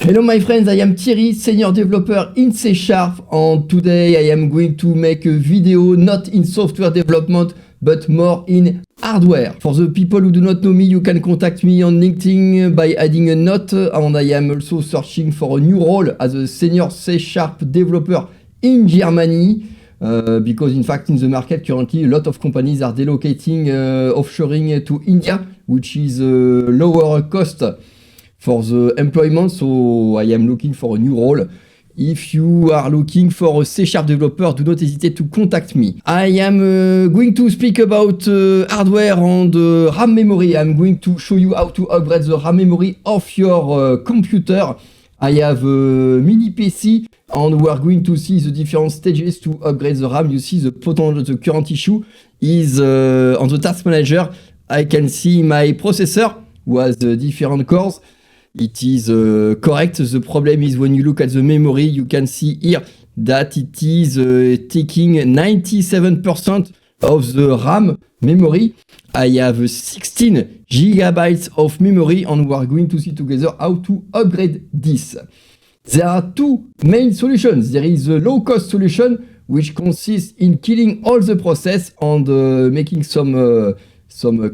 Hello my friends, I am Thierry, senior developer in C#, and today I am going to make a video not in software development but more in hardware. For the people who do not know me, you can contact me on LinkedIn by adding a note, and I am also searching for a new role as a senior C# developer in Germany. Because in fact in the market currently a lot of companies are relocating offshoring to India, which is lower cost for the employment, so I am looking for a new role. If you are looking for a C# developer, do not hesitate to contact me. I am going to speak about hardware and RAM memory. I'm going to show you how to upgrade the RAM memory of your computer. I have a mini PC and we are going to see the different stages to upgrade the RAM. You see the current issue is on the task manager. I can see my processor who has different cores. It is correct. The problem is when you look at the memory, you can see here that it is taking 97% of the RAM memory. I have 16 gigabytes of memory and we are going to see together how to upgrade this. There are two main solutions. There is a low-cost solution which consists in killing all the process and making some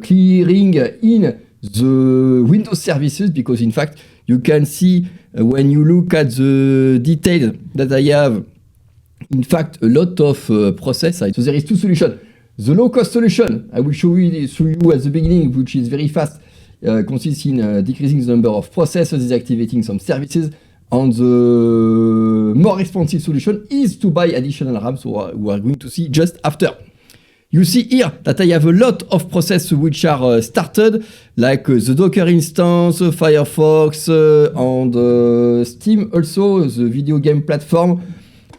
clearing in the Windows services, because in fact you can see when you look at the details that I have in fact a lot of process. So there is two solutions. The low-cost solution, I will show you at the beginning, which is very fast, consists in decreasing the number of processes, deactivating some services, and the more expensive solution is to buy additional RAM, so we are going to see just after. You see here that I have a lot of processes which are started, like the Docker instance, Firefox, and Steam also, the video game platform.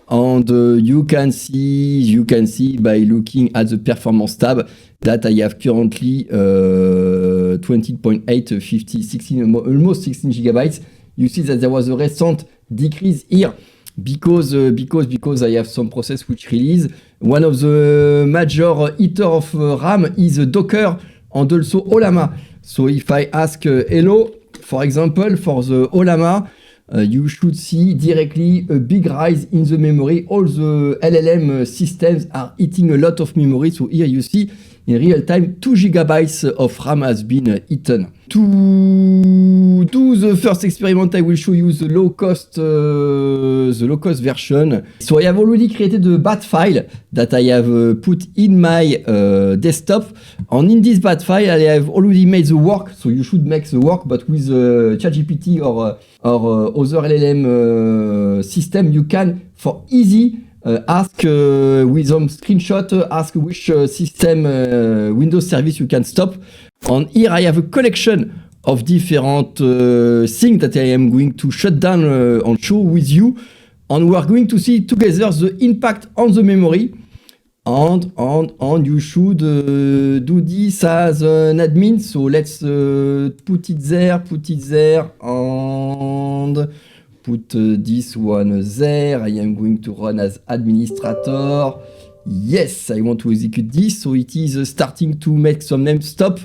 And you can see by looking at the performance tab that I have currently 20.8, 50, 16, almost 16 gigabytes. You see that there was a recent decrease here because I have some process which release. One of the major eater of RAM is Docker and also Ollama. So if I ask hello, for example, for the Ollama, you should see directly a big rise in the memory. All the LLM systems are eating a lot of memory. So here you see in real time 2 gigabytes of RAM has been eaten. To do the first experiment, I will show you the low cost version. So I have already created a bat file that I have put in my desktop, and in this bat file I have already made the work. So you should make the work, but with ChatGPT or other LLM system, you can for easy ask with some screenshot, ask which system Windows service you can stop. And here I have a collection of different things that I am going to shut down and show with you. And we are going to see together the impact on the memory. And you should do this as an admin. So let's put it there, and put this one there. I am going to run as administrator. Yes, I want to execute this. So it is starting to make some netstop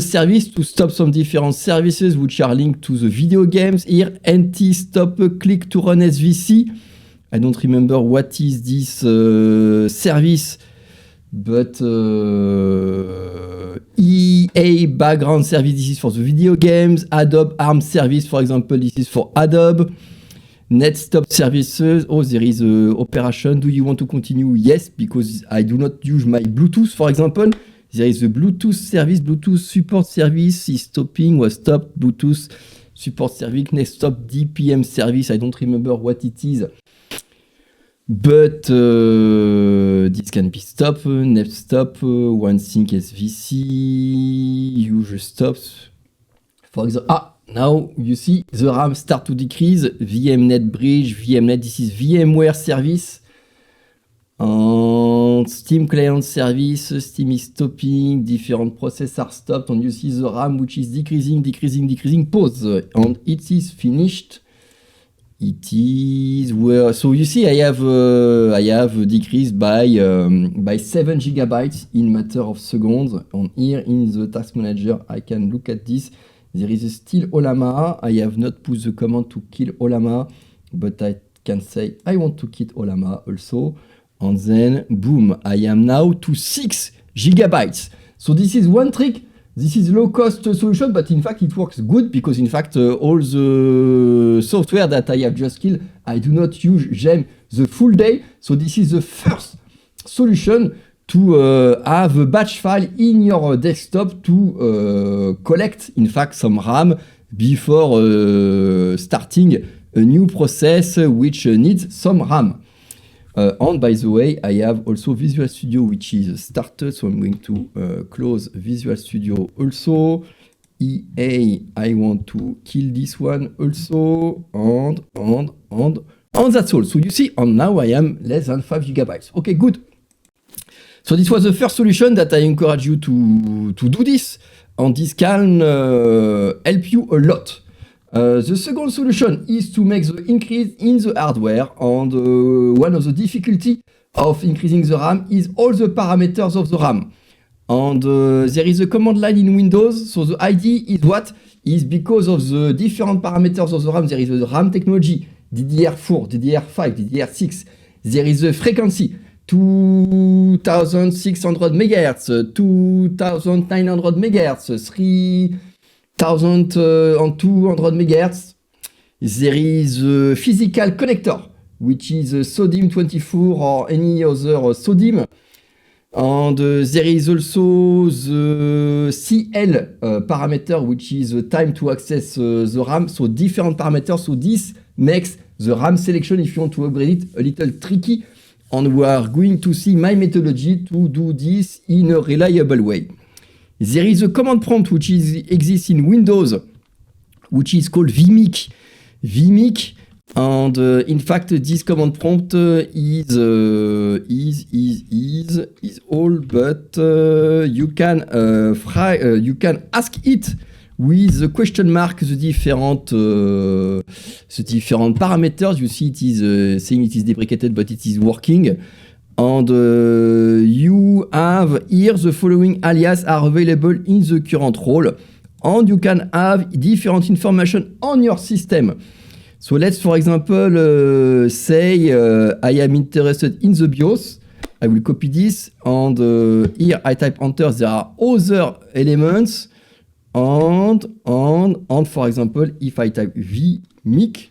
service to stop some different services which are linked to the video games. Here, anti-stop click to run SVC. I don't remember what is this service, but EA background service, this is for the video games. Adobe ARM service, for example, this is for Adobe. Netstop services, oh, there is operation. Do you want to continue? Yes, because I do not use my Bluetooth, for example. There is a Bluetooth service, Bluetooth support service is stopping, was stopped, Bluetooth support service, Netstop DPM service, I don't remember what it is. But this can be stopped, netstop, OneSync SVC, user stops. For example, now you see the RAM start to decrease, VMnet bridge, VMnet, this is VMware service. And Steam client service, Steam is stopping, different processes are stopped, and you see the RAM which is decreasing, pause, and it is finished. It is where, so you see I have decreased by 7 gigabytes in matter of seconds. And here in the task manager I can look at this. There is still Olama. I have not put the command to kill Olama, but I can say I want to kill Olama also. And then, boom, I am now to 6 gigabytes. So this is one trick. This is low-cost solution, but in fact it works good because in fact all the software that I have just killed, I do not use them the full day. So this is the first solution to have a batch file in your desktop to collect in fact some RAM before starting a new process which needs some RAM. And by the way, I have also Visual Studio, which is started. So I'm going to close Visual Studio also. EA, I want to kill this one also. And that's all. So you see, and now I am less than 5 gigabytes. Okay, good. So this was the first solution that I encourage you to do this. And this can help you a lot. The second solution is to make the increase in the hardware, and one of the difficulty of increasing the RAM is all the parameters of the RAM. And there is a command line in Windows, so the idea is what? Is because of the different parameters of the RAM, there is the RAM technology, DDR4, DDR5, DDR6, there is a frequency, 2600 MHz, 2900 MHz, 1200 MHz. There is a physical connector, which is a SODIMM24 or any other SODIMM. And there is also the CL parameter, which is the time to access the RAM. So different parameters. So this makes the RAM selection, if you want to upgrade it, a little tricky. And we are going to see my methodology to do this in a reliable way. There is a command prompt which exists in Windows, which is called vmic. Vmic, and in fact, this command prompt is all, but you can ask it with the question mark the different parameters. You see, it is saying it is deprecated, but it is working. And you have here the following alias are available in the current role. And you can have different information on your system. So let's, for example, say I am interested in the BIOS. I will copy this. And here I type enter. There are other elements. And for example, if I type vmic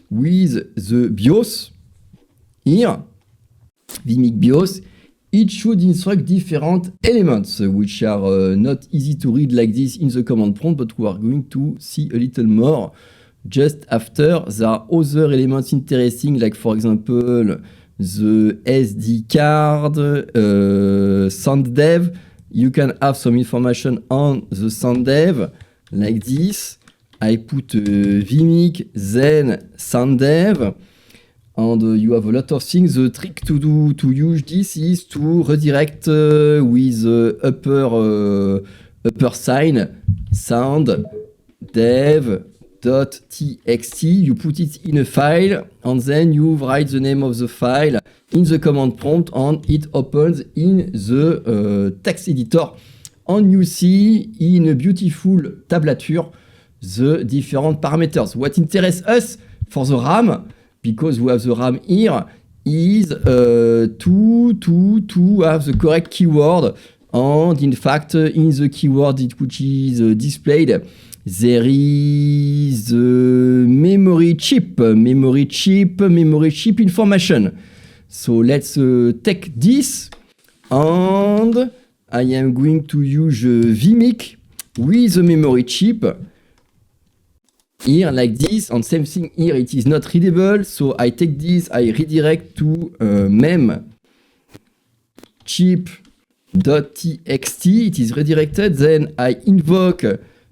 with the BIOS here, vmic BIOS, it should instruct different elements, which are not easy to read like this in the command prompt, but we are going to see a little more just after. There are other elements interesting, like for example, the SD card, SoundDev. You can have some information on the SoundDev, like this. I put vmic, then SoundDev. And you have a lot of things. The trick to use this is to redirect with upper sign sound dev.txt. You put it in a file and then you write the name of the file in the command prompt and it opens in the text editor. And you see in a beautiful tablature the different parameters. What interests us for the RAM, because we have the RAM here, is to have the correct keyword. And in fact, in the keyword which is displayed, there is memory chip information. So let's take this, and I am going to use vmic with the memory chip. Here like this, and same thing here, it is not readable, so I take this, I redirect to mem chip.txt, it is redirected, then I invoke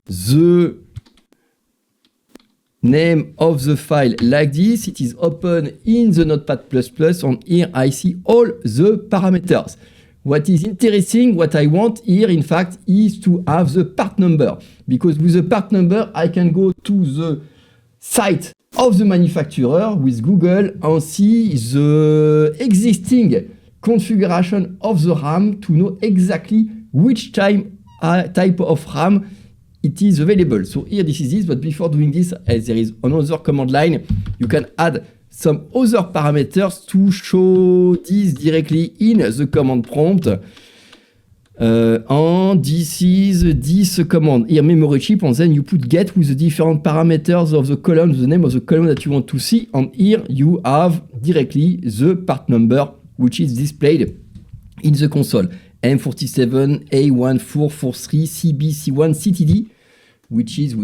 the name of the file like this, it is open in the Notepad++, and here I see all the parameters. What is interesting, what I want here, in fact, is to have the part number. Because with the part number, I can go to the site of the manufacturer with Google and see the existing configuration of the RAM to know exactly which type of RAM it is available. So here this is this, but before doing this, as there is another command line, you can add some other parameters to show this directly in the command prompt. And this is this command here, memory chip, and then you put get with the different parameters of the column, the name of the column that you want to see, and here you have directly the part number which is displayed in the console. M47, A1443, CB, C1, CTD, which is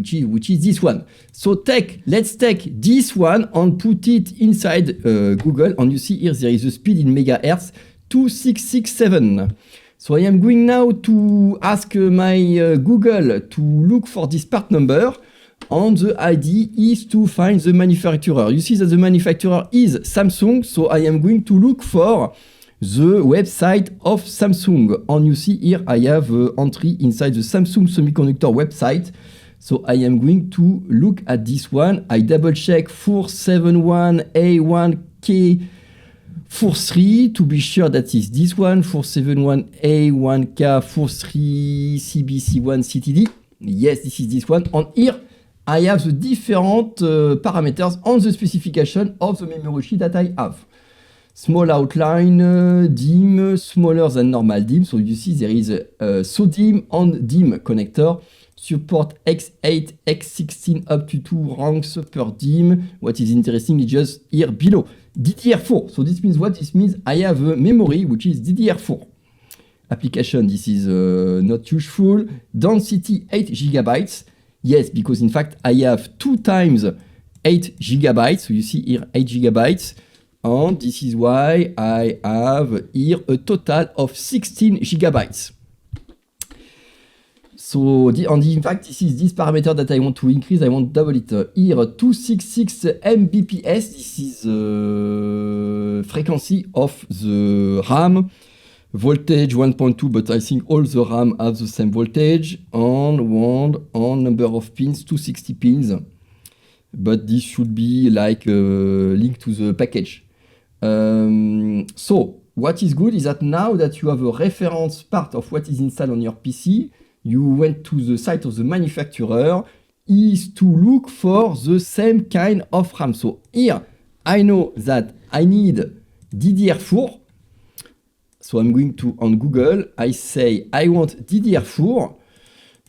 this one. So let's take this one and put it inside Google, and you see here there is a speed in megahertz 2667. So I am going now to ask my Google to look for this part number, and the ID is to find the manufacturer. You see that the manufacturer is Samsung, so I am going to look for the website of Samsung. And you see here I have entry inside the Samsung Semiconductor website. So I am going to look at this one. I double check 471A1K43 to be sure that is this one, 471A1K43CBC1 CTD. Yes, this is this one. And here I have the different parameters on the specification of the memory chip that I have. Small outline, DIMM, smaller than normal DIMM. So you see there is a SODIMM and DIMM connector. Support X8, X16 up to 2 ranks per DIMM. What is interesting is just here below. DDR4. So this means what? This means I have a memory which is DDR4. Application, this is not useful. Density 8 GB. Yes, because in fact I have 2 times 8 GB. So you see here 8 GB. And this is why I have here a total of 16 GB. So, in fact, this is this parameter that I want to increase. I want to double it. Here, 266 Mbps. This is the frequency of the RAM. Voltage 1.2, but I think all the RAM have the same voltage. And number of pins, 260 pins. But this should be like linked to the package. So, what is good is that now that you have a reference part of what is installed on your PC, you went to the site of the manufacturer, is to look for the same kind of RAM. So here, I know that I need DDR4. So I'm going to, on Google, I say I want DDR4.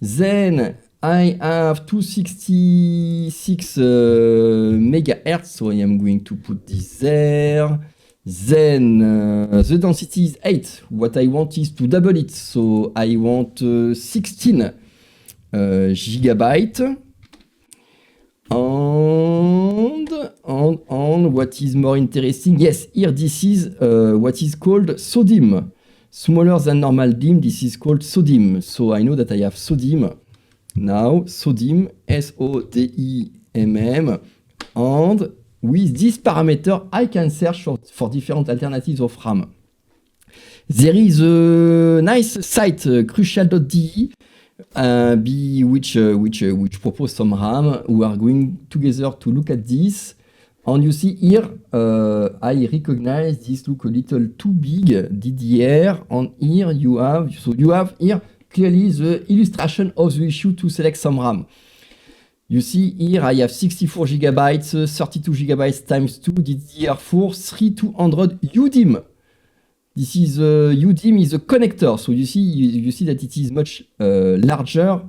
Then I have 266 megahertz, so I am going to put this there. Then the density is 8. What I want is to double it, so I want 16 gigabytes. And what is more interesting, yes, here this is what is called SODIMM. Smaller than normal DIMM, this is called SODIMM. So I know that I have SODIMM. Now, SODIMM, SODIMM, and with this parameter, I can search for different alternatives of RAM. There is a nice site, crucial.de, which propose some RAM. We are going together to look at this. And you see here, I recognize this look a little too big, DDR. And here you have here clearly the illustration of the issue to select some RAM. You see here I have 64 GB, 32 GB times 2, DDR4, 3200 UDIMM. This is UDIMM is a connector, so you see that it is much larger.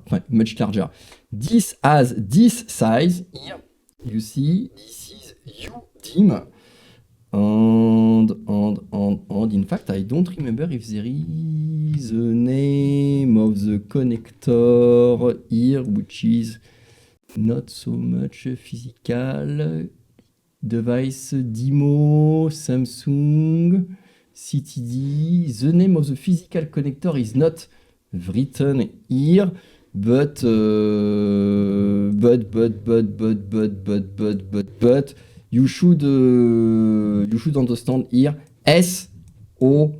This has this size here. You see this is UDIMM. And in fact I don't remember if there is a name of the connector here, which is not so much physical. Device demo, Samsung, CTD. The name of the physical connector is not written here, but you should understand here SODIMM.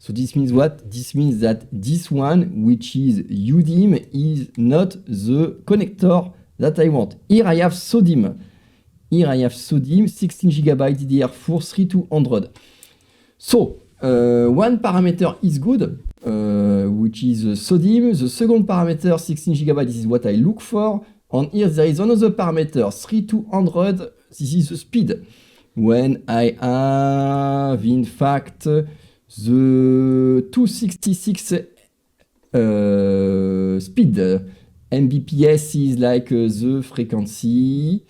So this means what? This means that this one, which is UDIMM, is not the connector that I want. Here I have SODIMM. 16 GB DDR4 3200. So one parameter is good, which is SODIMM. The second parameter, 16 GB, this is what I look for. And here there is another parameter, 3200, this is the speed. When I have, in fact, the 266 speed, Mbps is like the frequency.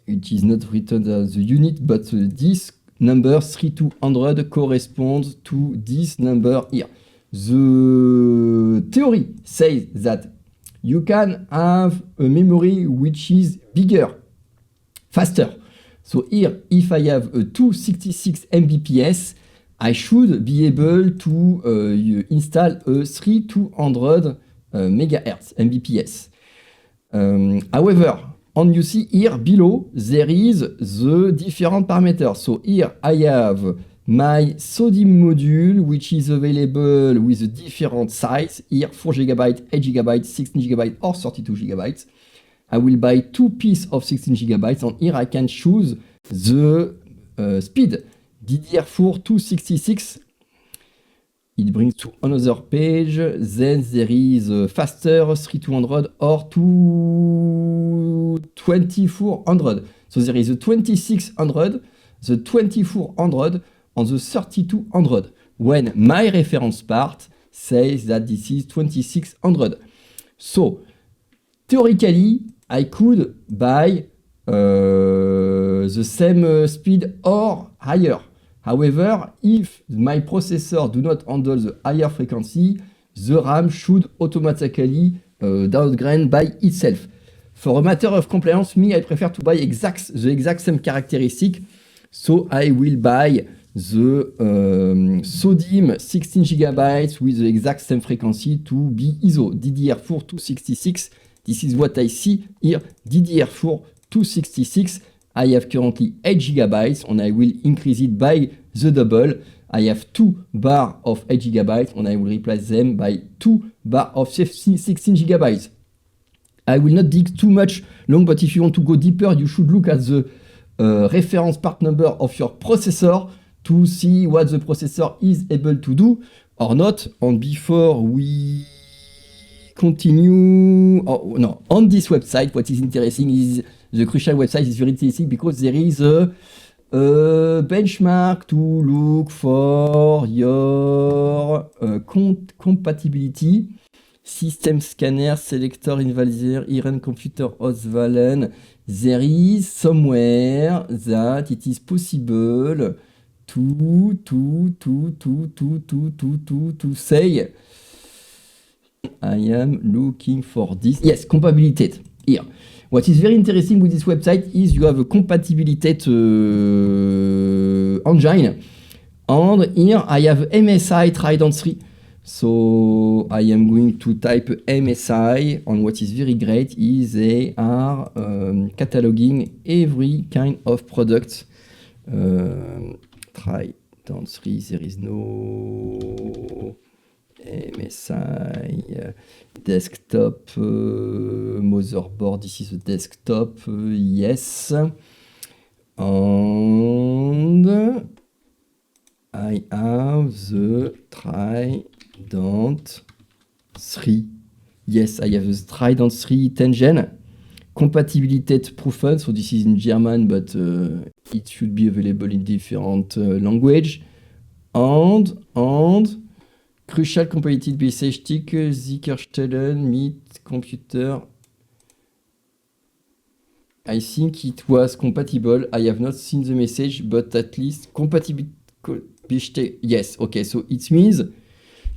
It is not written as the unit, but this number 3200 corresponds to this number here. The theory says that you can have a memory which is bigger, faster. So here, if I have a 266 Mbps, I should be able to install a 3200 megahertz Mbps. However, and you see here below, there is the different parameters. So here I have my SODIMM module, which is available with a different size. Here 4 GB, 8 GB, 16 GB or 32 GB. I will buy 2 pieces of 16 GB and here I can choose the speed. DDR4 266. It brings to another page. Then there is faster 3200 or 2400. So there is a 2600, the 2400 and the 3200. When my reference part says that this is 2600. So theoretically, I could buy the same speed or higher. However, if my processor do not handle the higher frequency, the RAM should automatically downgrade by itself. For a matter of compliance, me, I prefer to buy the exact same characteristic. So I will buy the SODIMM 16 GB with the exact same frequency to be ISO DDR4 266. This is what I see here, DDR4 266. I have currently 8 GB and I will increase it by the double. I have 2 bar of 8 GB and I will replace them by 2 bar of 16 GB. I will not dig too much long, but if you want to go deeper, you should look at the reference part number of your processor to see what the processor is able to do or not. And before we continue, on this website, what is interesting is the Crucial website is very interesting because there is a benchmark to look for your compatibility. System scanner, selector, invalidator, Iron computer host Valen. There is somewhere that it is possible to say I am looking for this. Yes, compatibility here. What is very interesting with this website is you have a compatibility engine. And here I have MSI Trident 3. So I am going to type MSI, and what is very great is they are cataloging every kind of product. Trident 3, there is no MSI desktop motherboard. This is a desktop, yes. And I have the Trident 3. Yes, I have the Trident 3 10 gen. Compatibility proven, so this is in German, but it should be available in different language. And Crucial compatibility bestätigt, sicherstellen mit Computer. I think it was compatible. I have not seen the message, but at least compatibility. Yes, okay, so it means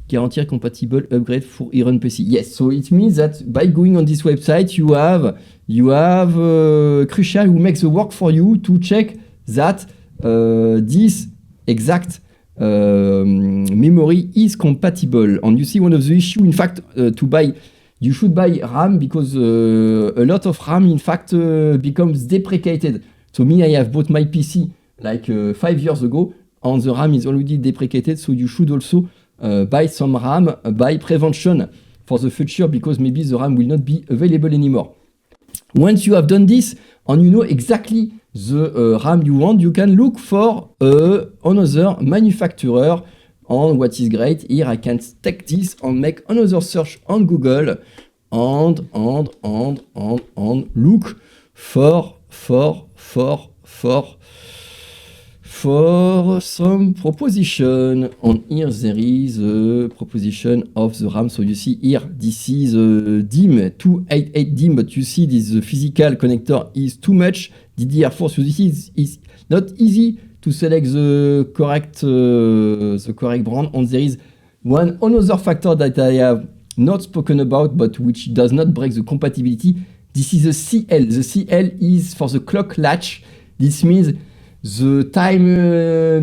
guarantee compatible upgrade for Iron PC. Yes, so it means that by going on this website, you have Crucial who makes the work for you to check that this exact memory is compatible. And you see one of the issue, in fact, you should buy RAM because a lot of RAM, in fact, becomes deprecated. So me, I have bought my PC like 5 years ago, and the RAM is already deprecated. So you should also buy some RAM by prevention for the future because maybe the RAM will not be available anymore. Once you have done this, and you know exactly the RAM you want, you can look for another manufacturer. And what is great here, I can take this and make another search on Google and look for some proposition. And here there is a proposition of the RAM. So you see here, this is a DIMM, 288 DIMM, but you see this physical connector is too much. DDR4, so this is not easy to select the correct brand. And there is one another factor that I have not spoken about, but which does not break the compatibility. This is the CL. The CL is for the clock latch. This means the time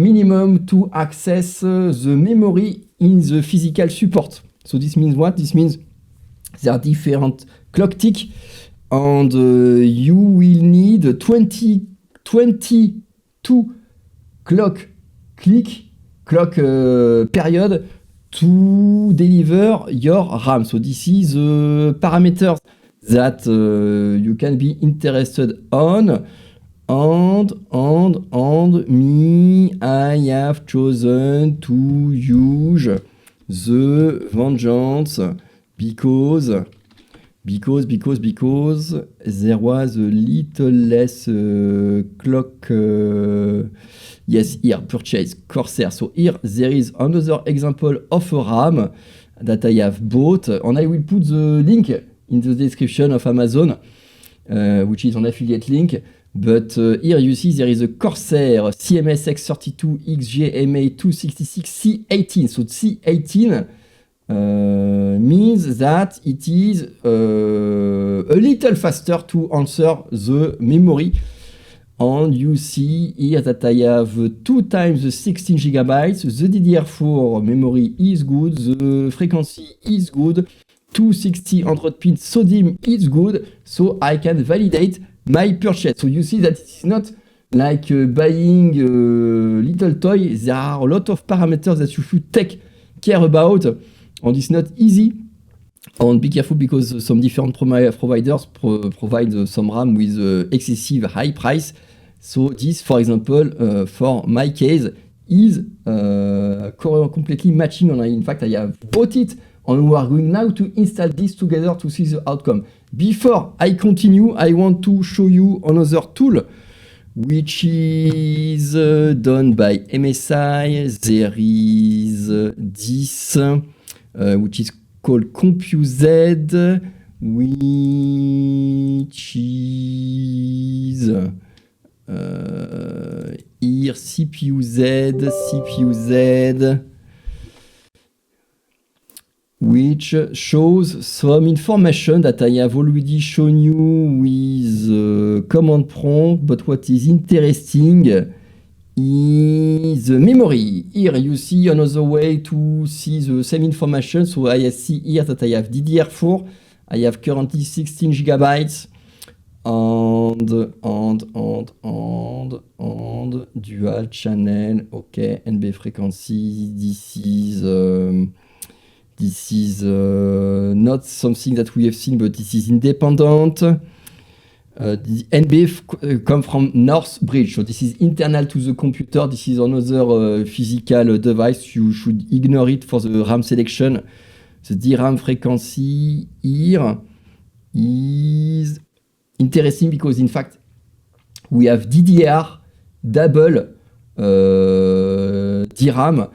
minimum to access the memory in the physical support. So this means what? This means there are different clock tick, and you will need 22 clock period to deliver your RAM. So this is the parameters that you can be interested on. And me, I have chosen to use the Vengeance because there was a little less clock. Yes, here, purchase Corsair. So here there is another example of a RAM that I have bought, and I will put the link in the description of Amazon, which is an affiliate link. But here you see there is a Corsair CMS X32 XGMA 266 C18. So C18 means that it is a little faster to answer the memory. And you see here that I have 2 times the 16 gigabytes. The DDR4 memory is good. The frequency is good. 260 100 pin SODIMM is good. So I can validate my purchase. So you see that it's not like buying a little toy. There are a lot of parameters that you should take care about. And it's not easy. And be careful because some different providers provide some RAM with excessive high price. So this, for example, for my case, is completely matching. And in fact, I have bought it, and we are going now to install this together to see the outcome. Before I continue, I want to show you another tool which is done by MSI. There is this, which is called CompuZ, which is here CPU-Z, which shows some information that I have already shown you with command prompt, but what is interesting is the memory. Here you see another way to see the same information. So I see here that I have DDR4, I have currently 16 gigabytes, and dual channel, okay, NB frequency. This is not something that we have seen, but this is independent. The NB come from North Bridge, so this is internal to the computer. This is another physical device. You should ignore it for the RAM selection. The DRAM frequency here is interesting because in fact we have DDR double DRAM.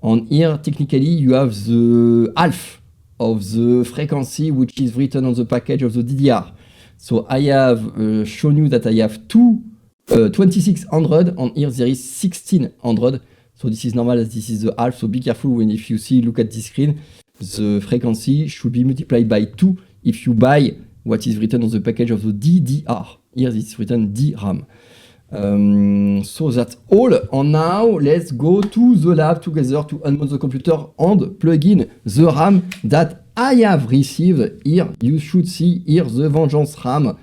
And here, technically, you have the half of the frequency which is written on the package of the DDR. So I have shown you that I have 2600, and here there is 1600. So this is normal as this is the half. So be careful when if you see, look at this screen, the frequency should be multiplied by 2 if you buy what is written on the package of the DDR. Here this is written DRAM. So that's all. And now let's go to the lab together to unmount the computer and plug in the RAM that I have received. Here you should see here the Vengeance RAM,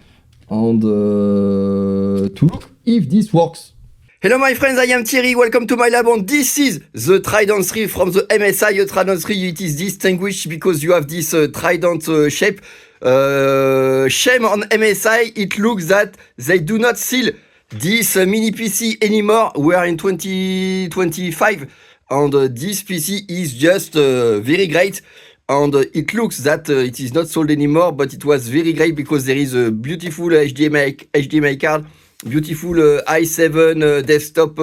and to look if this works. Hello my friends, I am Thierry, welcome to my lab, and this is the Trident 3 from the MSI. The Trident 3, it is distinguished because you have this trident shape. Shame on MSI, it looks that they do not seal this mini PC anymore. We are in 2025 and this PC is just very great. And it looks that it is not sold anymore, but it was very great because there is a beautiful HDMI card, beautiful i7 desktop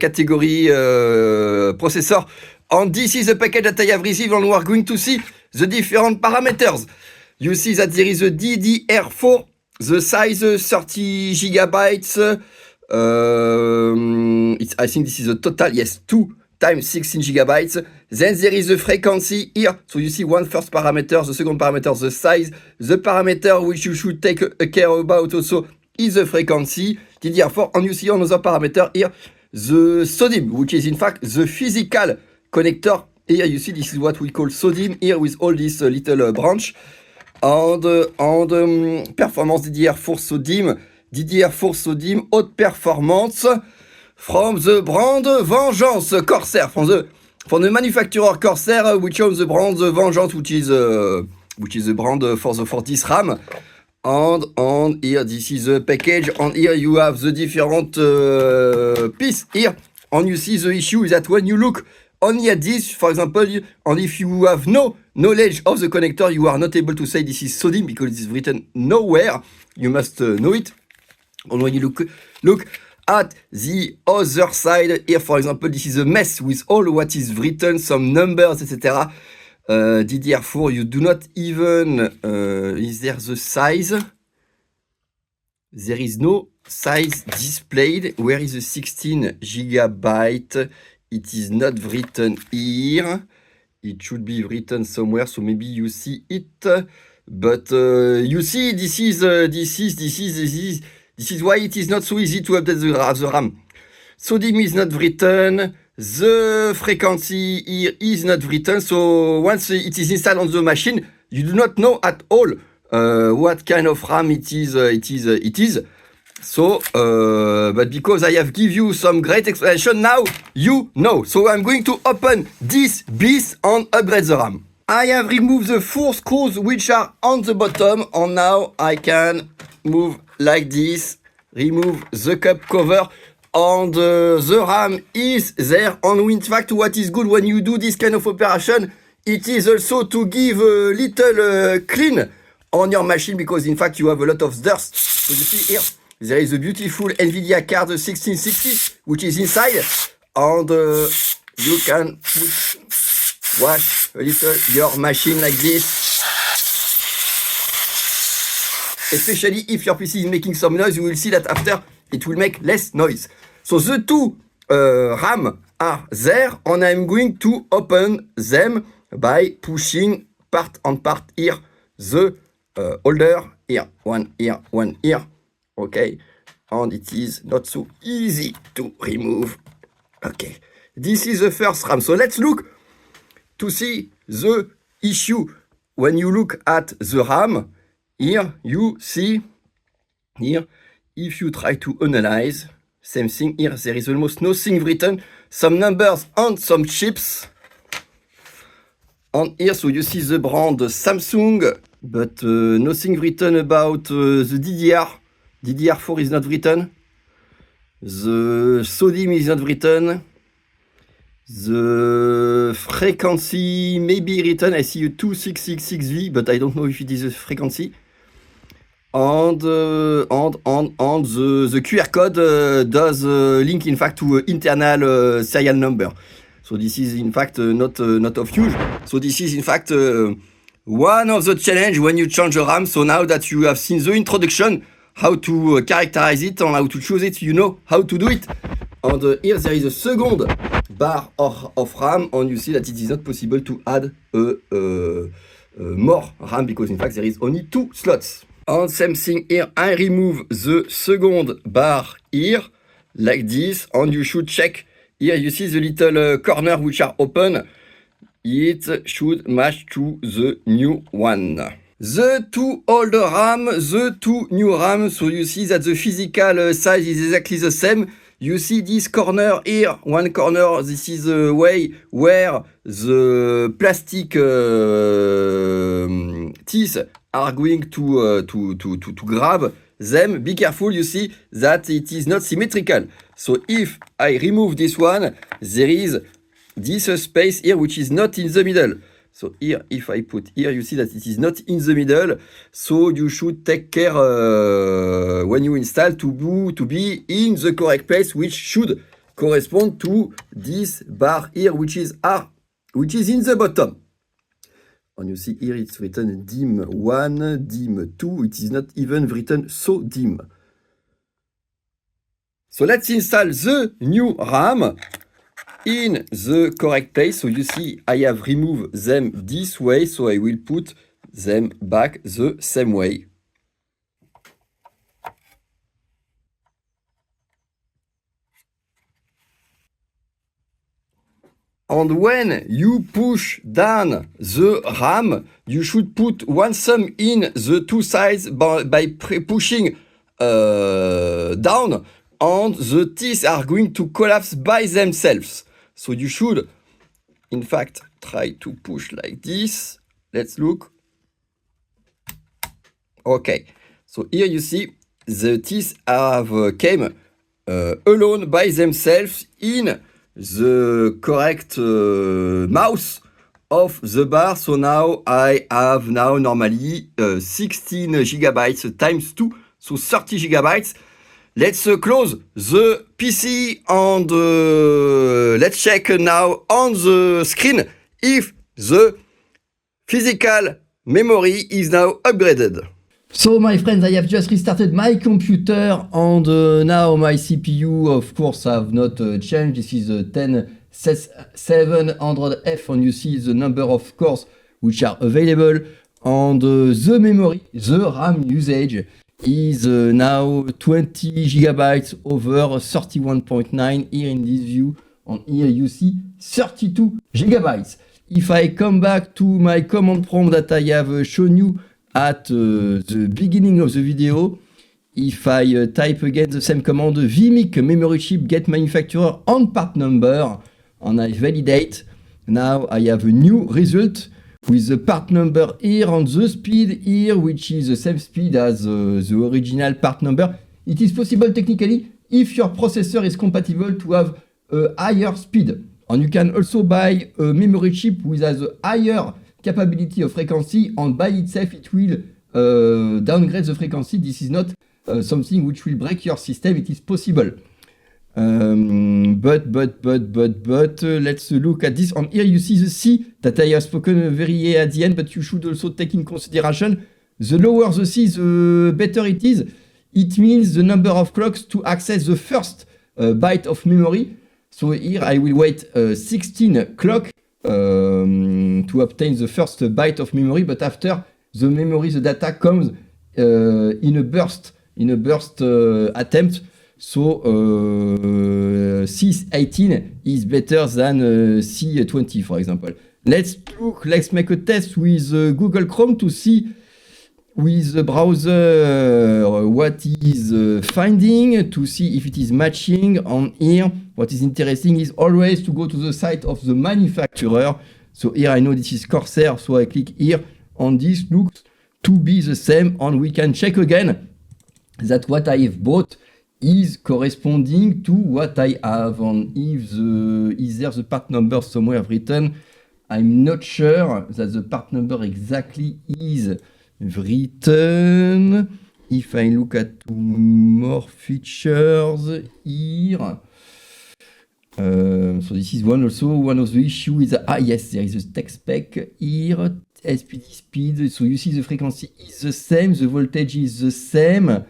category processor. And this is a package that I have received, and we are going to see the different parameters. You see that there is a DDR4, the size 30 gigabytes. I think this is a total, yes, 2 times 16 gigabytes. Then there is the frequency here. So you see one first parameter, the second parameter, the size. The parameter which you should take care about also is the frequency, DDR4. And you see another parameter here, the SODIMM, which is in fact the physical connector. Here you see this is what we call SODIMM here with all this little branch. And performance DDR4 SODIMM, haute performance from the brand Vengeance Corsair, from the manufacturer Corsair, which owns the brand Vengeance, which is the brand for this RAM. And here this is the package, and here you have the different piece here. And you see the issue is that when you look only at this, for example, and if you have no knowledge of the connector, you are not able to say this is SODIMM because it is written nowhere. You must know it. And when you look at the other side here, for example, this is a mess with all what is written, some numbers, etc. DDR4, you do not even, is there the size? There is no size displayed. Where is the 16 gigabyte? It is not written here. It should be written somewhere, so maybe you see it. But you see, this is why it is not so easy to update the RAM. SODIMM is not written. The frequency here is not written. So once it is installed on the machine, you do not know at all what kind of RAM it is. So, but because I have give you some great explanation, now you know. So I'm going to open this beast and upgrade the RAM. I have removed the 4 screws which are on the bottom, and now I can move like this, remove the cup cover, and the RAM is there. And in fact, what is good when you do this kind of operation, it is also to give a little clean on your machine, because in fact you have a lot of dust. So you see here, there is a beautiful NVIDIA card 1660 which is inside, and you can wash a little your machine like this, especially if your PC is making some noise. You will see that after it will make less noise. So the 2 RAM are there, and I'm going to open them by pushing part on part here the holder, here one here. Okay, and it is not so easy to remove. Okay, this is the first RAM. So let's look to see the issue. When you look at the RAM, here you see, here, if you try to analyze, same thing here, there is almost nothing written, some numbers and some chips. And here, so you see the brand Samsung, but nothing written about the DDR4 is not written. The SODIMM is not written. The frequency may be written. I see a 2666V, but I don't know if it is a frequency. And the QR code does link, in fact, to internal serial number. So this is, in fact, not of use. So this is, in fact, one of the challenge when you change the RAM. So now that you have seen the introduction, how to characterize it and how to choose it, you know how to do it. And here there is a second bar of RAM, and you see that it is not possible to add more RAM, because in fact there is only 2 slots. And same thing here, I remove the second bar here, like this, and you should check. Here you see the little corner which are open. It should match to the new one. The 2 old RAM, the 2 new RAM, so you see that the physical size is exactly the same. You see this corner here, one corner, this is the way where the plastic teeth are going to grab them, be careful, you see that it is not symmetrical. So if I remove this one, there is this space here which is not in the middle. So here, if I put here, you see that it is not in the middle. So you should take care when you install to be in the correct place, which should correspond to this bar here, which is in the bottom. And you see here it's written dim 1, dim 2. It is not even written so dim. So let's install the new RAM in the correct place. So you see I have removed them this way, so I will put them back the same way. And when you push down the RAM, you should put one thumb in the two sides by pushing down, and the teeth are going to collapse by themselves. So you should, in fact, try to push like this. Let's look. Okay, so here you see the teeth have came alone by themselves in the correct mouth of the bar. So now I have normally 16 gigabytes times 2, so 30 gigabytes. Let's close the PC and let's check now on the screen if the physical memory is now upgraded. So my friends, I have just restarted my computer and now my CPU, of course, have not changed. This is a 10700F and you see the number of cores which are available, and the memory, the RAM usage is now 20 gigabytes over 31.9 here in this view, and here you see 32 gigabytes. If I come back to my command prompt that I have shown you at the beginning of the video, if I type again the same command, vmic memory chip get manufacturer and part number, and I validate, now I have a new result with the part number here and the speed here, which is the same speed as the original part number. It is possible technically if your processor is compatible to have a higher speed. And you can also buy a memory chip with a higher capability of frequency, and by itself it will downgrade the frequency. This is not something which will break your system. It is possible. But let's look at this. And here you see the C that I have spoken very at the end, but you should also take in consideration the lower the C, the better it is. It means the number of clocks to access the first byte of memory. So here I will wait 16 clock to obtain the first byte of memory, but after the memory, the data comes in a burst attempt. So C18 is better than C20, for example. Let's make a test with Google Chrome to see with the browser what is finding, to see if it is matching. On here, what is interesting is always to go to the site of the manufacturer. So here I know this is Corsair, so I click here, and this looks to be the same, and we can check again that what I have bought is corresponding to what I have. And if is there the part number somewhere written? I'm not sure that the part number exactly is written. If I look at more features here, so this is one of the issue is yes, there is a text spec here, SPD speed. So you see the frequency is the same, the voltage is the same.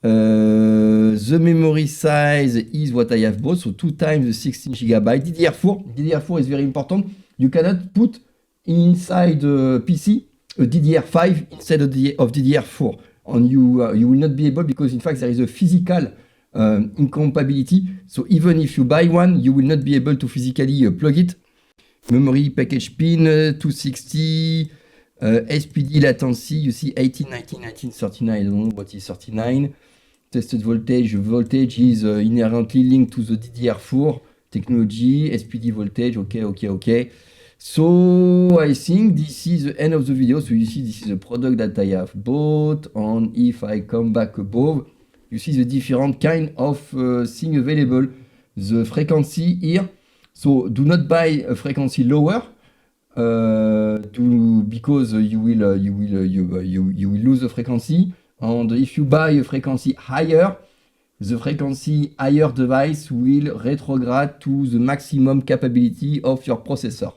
The memory size is what I have bought, so 2 times the 16 gigabyte. DDR4 is very important. You cannot put inside the PC a DDR5 instead of DDR4, and you will not be able, because in fact there is a physical incompatibility. So even if you buy one, you will not be able to physically plug it. Memory package pin 260. SPD latency, you see 18, 19, 19, 39. I don't know what is 39. Tested voltage is inherently linked to the DDR4 technology. SPD voltage, okay. So I think this is the end of the video. So you see this is the product that I have bought, and if I come back above, you see the different kind of thing available. The frequency here. So do not buy a frequency lower, because you will lose the frequency. And if you buy a frequency higher, the frequency higher device will retrograde to the maximum capability of your processor.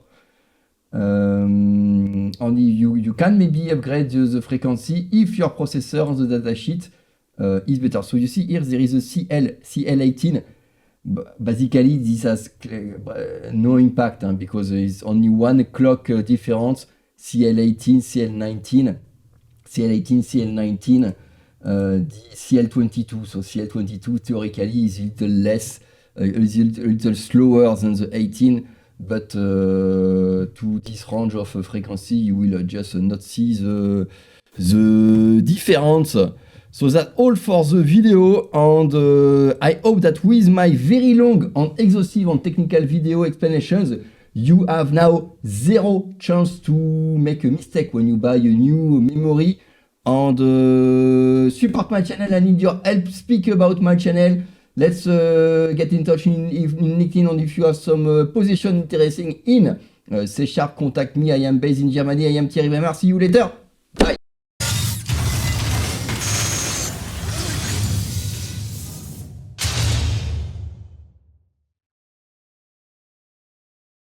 And you can maybe upgrade the frequency if your processor on the datasheet is better. So you see here there is a CL18. Basically this has no impact because there is only one clock difference, CL18, CL19, CL18, CL19, CL22. So CL22 theoretically is a little less, a little slower than the 18, but to this range of frequency you will just not see the difference. So that's all for the video, and I hope that with my very long and exhaustive and technical video explanations, you have now zero chance to make a mistake when you buy a new memory. And support my channel. I need your help. Speak about my channel. Let's get in touch in LinkedIn, and if you have some position interesting in C#, contact me. I am based in Germany. I am Thierry Bemar. See you later.